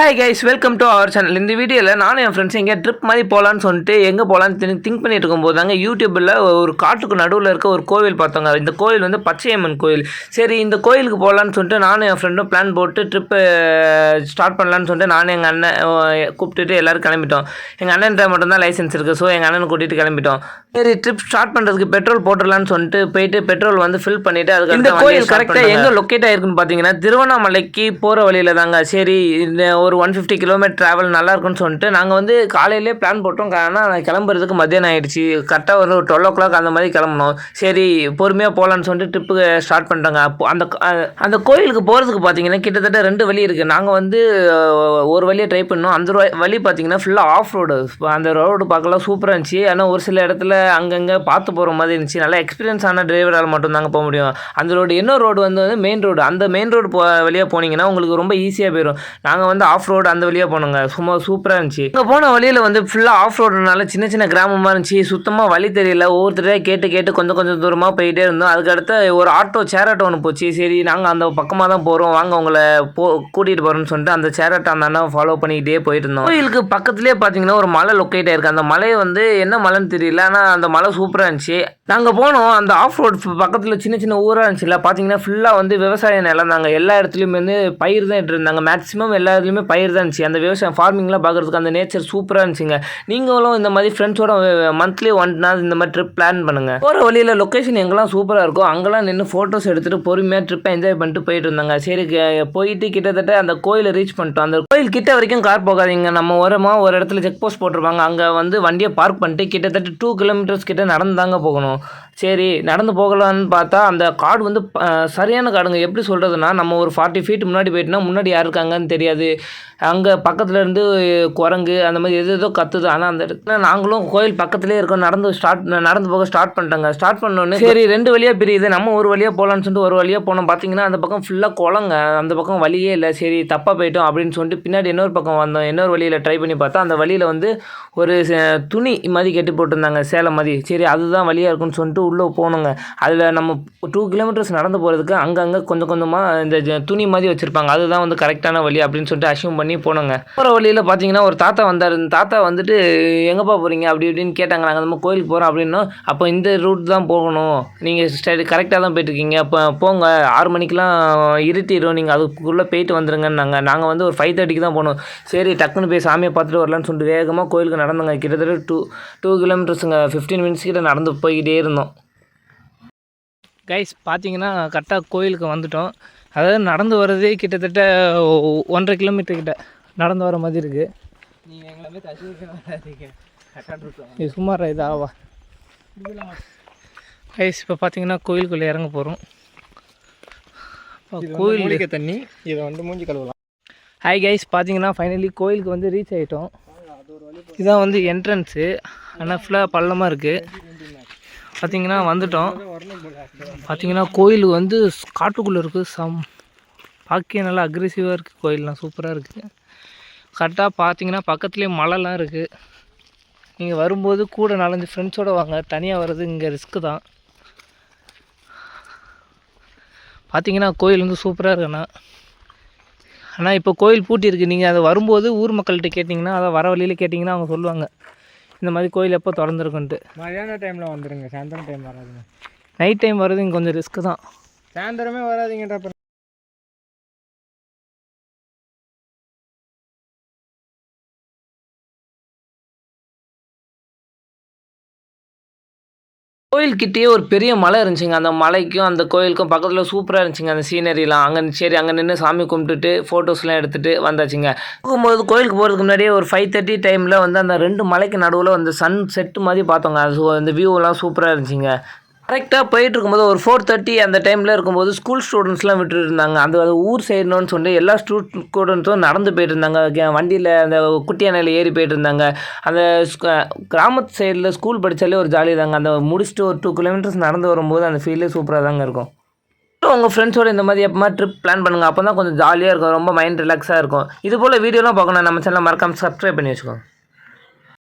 Hi guys, welcome to our channel. இந்த வீடியோவில் நானும் என் ஃப்ரெண்ட்ஸ் எங்கே ட்ரிப் மாதிரி போகலான்னு சொல்லிட்டு எங்கே போகலான்னு திங்க் பண்ணிட்டு இருக்கும்போது தாங்க யூடியூப்பில் ஒரு காட்டுக்கு நடுவில் இருக்க ஒரு கோவில் பார்த்தோங்க. இந்த கோவில் வந்து பச்சையம்மன் கோவில். சரி, இந்த கோவிலுக்கு போகலான்னு சொல்லிட்டு நானும் என் ஃப்ரெண்டும் பிளான் போட்டு ட்ரிப்பு ஸ்டார்ட் பண்ணலான்னு சொல்லிட்டு நானும் எங்கள் அண்ணன் கூப்பிட்டுட்டு எல்லோரும் கிளம்பிட்டோம். எங்கள் அண்ணன் மட்டும்தான் லைசன்ஸ் இருக்குது, ஸோ எங்கள் அண்ணனை கூட்டிகிட்டு கிளம்பிட்டோம். சரி, ட்ரிப் ஸ்டார்ட் பண்ணுறதுக்கு பெட்ரோல் போட்டுடலான்னு சொல்லிட்டு போயிட்டு பெட்ரோல் வந்து ஃபில் பண்ணிவிட்டு அதுக்கு இந்த கோவில் கரெக்டாக எங்கே லொக்கேட் ஆகிருக்குன்னு பார்த்தீங்கன்னா திருவண்ணாமலைக்கு போகிற வழியில் தாங்க. சரி, இந்த ஒரு 150 கிலோமீட்டர் ட்ராவல் நல்லா இருக்குன்னு சொல்லிட்டு நாங்கள் வந்து காலையிலே பிளான் போட்டோம். ஆனால் கிளம்புறதுக்கு மத்தியானம் ஆகிடுச்சு. கரெக்டாக ஒரு 12 o'clock அந்த மாதிரி கிளம்பணும். சரி, பொறுமையாக போகலான்னு சொல்லிட்டு ட்ரிப்புக்கு ஸ்டார்ட் பண்ணிட்டாங்க. அப்போ அந்த கோயிலுக்கு போகிறதுக்கு பார்த்தீங்கன்னா கிட்டத்தட்ட 2 வழி இருக்குது. நாங்கள் வந்து ஒரு வழியை ட்ரை பண்ணோம். அந்த வழி பார்த்தீங்கன்னா ஃபுல்லாக ஆஃப் ரோடு. அந்த ரோடு பார்க்கலாம் சூப்பராக இருந்துச்சு. ஆனால் ஒரு சில இடத்துல அங்கங்கே பார்த்து போகிற மாதிரி இருந்துச்சு. நல்லா எக்ஸ்பீரியன்ஸ் ஆன டிரைவரால் மட்டும்தாங்க போக முடியும். அந்த ரோடு இன்னொரு ரோடு வந்து மெயின் ரோடு. அந்த மெயின் ரோடு வழியாக போனீங்கன்னா உங்களுக்கு ரொம்ப ஈஸியாக போயிடும். நாங்கள் வந்து ஆஃப் ரோடு அந்த வழியாக போனோங்க. சும்மா சூப்பராக இருந்துச்சு. அங்கே போன வழியில் வந்து ஃபுல்லாக ஆஃப் ரோடுனால சின்ன சின்ன கிராமமாக இருந்துச்சு. சுத்தமாக வழி தெரியல. ஒவ்வொருத்தரையாக கேட்டு கொஞ்சம் தூரமாக போயிட்டே இருந்தோம். அதுக்கடுத்து ஒரு சேர் ஆட்டோ ஒன்று போச்சு. சரி, நாங்கள் அந்த பக்கமாக தான் போகிறோம், வாங்க உங்களை கூட்டிகிட்டு போகிறோம்னு சொல்லிட்டு அந்த சேர் ஆட்டோ அந்த அண்ணா ஃபாலோ பண்ணிக்கிட்டே போயிட்டு இருந்தோம். கோயிலுக்கு பக்கத்துலேயே பார்த்தீங்கன்னா ஒரு மலை லொக்கேட் ஆயிருக்கு. அந்த மலை வந்து என்ன மலைன்னு தெரியல, ஆனால் அந்த மலை சூப்பராக இருந்துச்சு. நாங்கள் போனோம். அந்த ஆஃப் ரோடு பக்கத்தில் சின்ன சின்ன ஊராக இருந்துச்சுல்ல, பார்த்தீங்கன்னா ஃபுல்லாக வந்து விவசாய நிலம் தாங்க. எல்லா இடத்துலையுமே வந்து பயிர் தான் இருந்தாங்க. மேக்ஸிமம் எல்லா இடத்துலையுமே பயிர் தான் இருந்துச்சு. அந்த விவசாயம் ஃபார்மிங்லாம் பார்க்குறதுக்கு அந்த நேச்சர் சூப்பராக இருந்துச்சுங்க. நீங்களும் இந்த மாதிரி ஃப்ரெண்ட்ஸோட மந்த்லி ஒன்ஸ் இந்த மாதிரி ட்ரிப் பிளான் பண்ணுங்கள். போகிற வழியில் லொக்கேஷன் எங்கெல்லாம் சூப்பராக இருக்கும் அங்கெல்லாம் நின்று ஃபோட்டோஸ் எடுத்துகிட்டு பொறுமையாக ட்ரிப்பை என்ஜாய் பண்ணிட்டு போயிட்டு இருந்தாங்க. சரி, போயிட்டு கிட்டத்தட்ட அந்த கோயிலை ரீச் பண்ணிட்டோம். அந்த கோயில் கிட்ட வரைக்கும் கார் போகாதீங்க. நம்ம ஒரு இடத்துல செக் போஸ்ட் போட்டிருப்பாங்க. அங்கே வந்து வண்டியை பார்க் பண்ணிட்டு கிட்டத்தட்ட 2 கிலோமீட்டர்ஸ் கிட்ட நடந்து தாங்க போகணும். சரி, நடந்து போகலான்னு பார்த்தா அந்த காடு வந்து சரியான காடுங்க. எப்படி சொல்கிறதுனா, நம்ம ஒரு 40 feet முன்னாடி போயிட்டோம்னா முன்னாடி யார் இருக்காங்கன்னு தெரியாது. அங்கே பக்கத்தில் இருந்து குரங்கு அந்த மாதிரி ஏதோ கத்துது. ஆனால் அந்த இடத்துல நாங்களும் கோயில் பக்கத்துலேயே இருக்கோம். நடந்து போக ஸ்டார்ட் பண்ணிட்டாங்க. ஸ்டார்ட் பண்ணோன்னே சரி 2 வழியாக பிரியுது, நம்ம ஒரு வழியாக போகலான்னு சொல்லிட்டு ஒரு வழியாக போனோம். பார்த்தீங்கன்னா அந்த பக்கம் ஃபுல்லாக குளங்க, அந்த பக்கம் வழியே இல்லை. சரி, தப்பாக போயிட்டோம் அப்படின்னு சொல்லிட்டு பின்னாடி இன்னொரு பக்கம் வந்தோம். இன்னொரு வழியில் ட்ரை பண்ணி பார்த்தா அந்த வழியில் வந்து ஒரு துணி மாதிரி கட்டி போட்டிருந்தாங்க, சேலை மாதிரி. சரி, அதுதான் வழியாக இருக்குன்னு சொல்லிட்டு உள்ளே போனோங்க. அதில் நம்ம 2 கிலோமீட்டர்ஸ் நடந்து போகிறதுக்கு அங்கங்கே கொஞ்சமாக இந்த துணி மாதிரி வச்சுருப்பாங்க. அதுதான் வந்து கரெக்டான வழி அப்படின்னு சொல்லிட்டு அஷ்யூம் பண்ணி போனோங்க. போகிற வழியில் பார்த்தீங்கன்னா ஒரு தாத்தா வந்தார். இந்த தாத்தா வந்துட்டு எங்கேப்பா போகிறீங்க அப்படி இப்படின்னு கேட்டாங்க. நாங்கள் நம்ம கோயிலுக்கு போகிறோம் அப்படின்னா, அப்போ இந்த ரூட் தான் போகணும், நீங்கள் கரெக்டாக தான் போயிட்டுருக்கீங்க, அப்போ போங்க, 6 மணிக்கெலாம் இருட்டிடும், நீங்கள் அதுக்குள்ளே போயிட்டு வந்துருங்கன்னாங்க. நாங்கள் வந்து ஒரு 5:30க்கு தான் போனோம். சரி, டக்குன்னு போய் சாமியை பார்த்துட்டு வரலான்னு சொல்லிட்டு வேகமாக கோயிலுக்கு நடந்தோங்க. கிட்டத்தட்ட 2 கிலோமீட்டர்ஸுங்க. 15 minutes கிட்ட நடந்து போய்கிட்டே இருந்தோம். கைஸ், பார்த்தீங்கன்னா கரெக்டாக கோயிலுக்கு வந்துட்டோம். அதாவது நடந்து வர்றதே கிட்டத்தட்ட 1.5 கிலோமீட்டர் கிட்ட நடந்து வர மாதிரி இருக்குது. நீங்கள் எங்களை இது சுமார் இதாவா கைஸ். இப்போ பார்த்தீங்கன்னா கோயிலுக்குள்ளே இறங்க போகிறோம். கோயிலுக்கு தண்ணி இதை வந்து மூஞ்சி கழுவலாம். ஹாய் கைஸ், பார்த்தீங்கன்னா ஃபைனலி கோயிலுக்கு வந்து ரீச் ஆகிட்டோம். இதான் வந்து என்ட்ரன்ஸு. ஆனால் ஃபுல்லாக பள்ளமாக இருக்குது. பார்த்தீங்கன்னா வந்துட்டோம். பார்த்தீங்கன்னா கோயில் வந்து காட்டுக்குள்ளே இருக்குது. பார்க்க நல்லா அக்ரெசிவாக இருக்குது. கோயிலெலாம் சூப்பராக இருக்குது. கரெக்டாக பார்த்தீங்கன்னா பக்கத்துலேயே மலைலாம் இருக்குது. நீங்கள் வரும்போது கூட 4-5 ஃப்ரெண்ட்ஸோடு வாங்க. தனியாக வர்றது இங்கே ரிஸ்க்கு தான். பார்த்தீங்கன்னா கோயில் வந்து சூப்பராக இருக்குண்ணா. ஆனால் இப்போ கோயில் பூட்டியிருக்கு. நீங்கள் அதை வரும்போது ஊர் மக்கள்கிட்ட கேட்டிங்கன்னா, அதை வர வழியில் கேட்டிங்கன்னா அவங்க சொல்லுவாங்க இந்த மாதிரி கோயில் எப்போ திறந்துருக்குன்ட்டு. மதியான டைமில் வந்துடுங்க, சாயந்தரம் டைம் வராதுங்க. நைட் டைம் வர்றது இங்கே கொஞ்சம் ரிஸ்க்கு தான். சாயந்தரமே வராதிங்கன்ற. கோயில்கிட்டேயே ஒரு பெரிய மலை இருந்துச்சுங்க. அந்த மலைக்கும் அந்த கோயிலுக்கும் பக்கத்தில் சூப்பராக இருந்துச்சுங்க அந்த சீனரிலாம். அங்கே நின்று சாமி கும்பிட்டுட்டு ஃபோட்டோஸ்லாம் எடுத்துகிட்டு வந்தாச்சுங்க. போகும்போது கோயிலுக்கு போகிறதுக்கு முன்னாடியே ஒரு 5:30 டைமில் வந்து அந்த 2 மலைக்கு நடுவில் வந்து சன் செட்டு மாதிரி பார்த்தோங்க. அது அந்த வியூவெல்லாம் சூப்பராக இருந்துச்சுங்க. கரெக்டாக போயிட்டு இருக்கும்போது ஒரு 4:30 அந்த டைமில் இருக்கும்போது ஸ்கூல் ஸ்டூடெண்ட்ஸ்லாம் விட்டுட்டு இருந்தாங்க. அது ஊர் சைடுன்னு சொல்லிட்டு எல்லா ஸ்டூடெண்ட்ஸும் நடந்து போயிட்டு இருந்தாங்க. வண்டியில் அந்த குட்டியானையில் ஏறி போயிட்டு இருந்தாங்க. அந்த கிராமத்து சைடில் ஸ்கூல் படித்தாலே ஒரு ஜாலி தாங்க. அந்த முடிச்சுட்டு ஒரு 2 கிலோமீட்டர்ஸ் நடந்து வரும்போது அந்த ஃபீலே சூப்பராக தாங்க இருக்கும். உங்கள் ஃப்ரெண்ட்ஸோட இந்த மாதிரி எப்போ ட்ரிப் பிளான் பண்ணுங்கள். அப்போ தான் கொஞ்சம் ஜாலியாக இருக்கும், ரொம்ப மைண்ட் ரிலாக்ஸாக இருக்கும். இது போல் வீடியோலாம் பார்க்கணும் நம்ம சேனலை மறக்காமல் சப்ஸ்கிரைப் பண்ணி வச்சுக்கோங்க.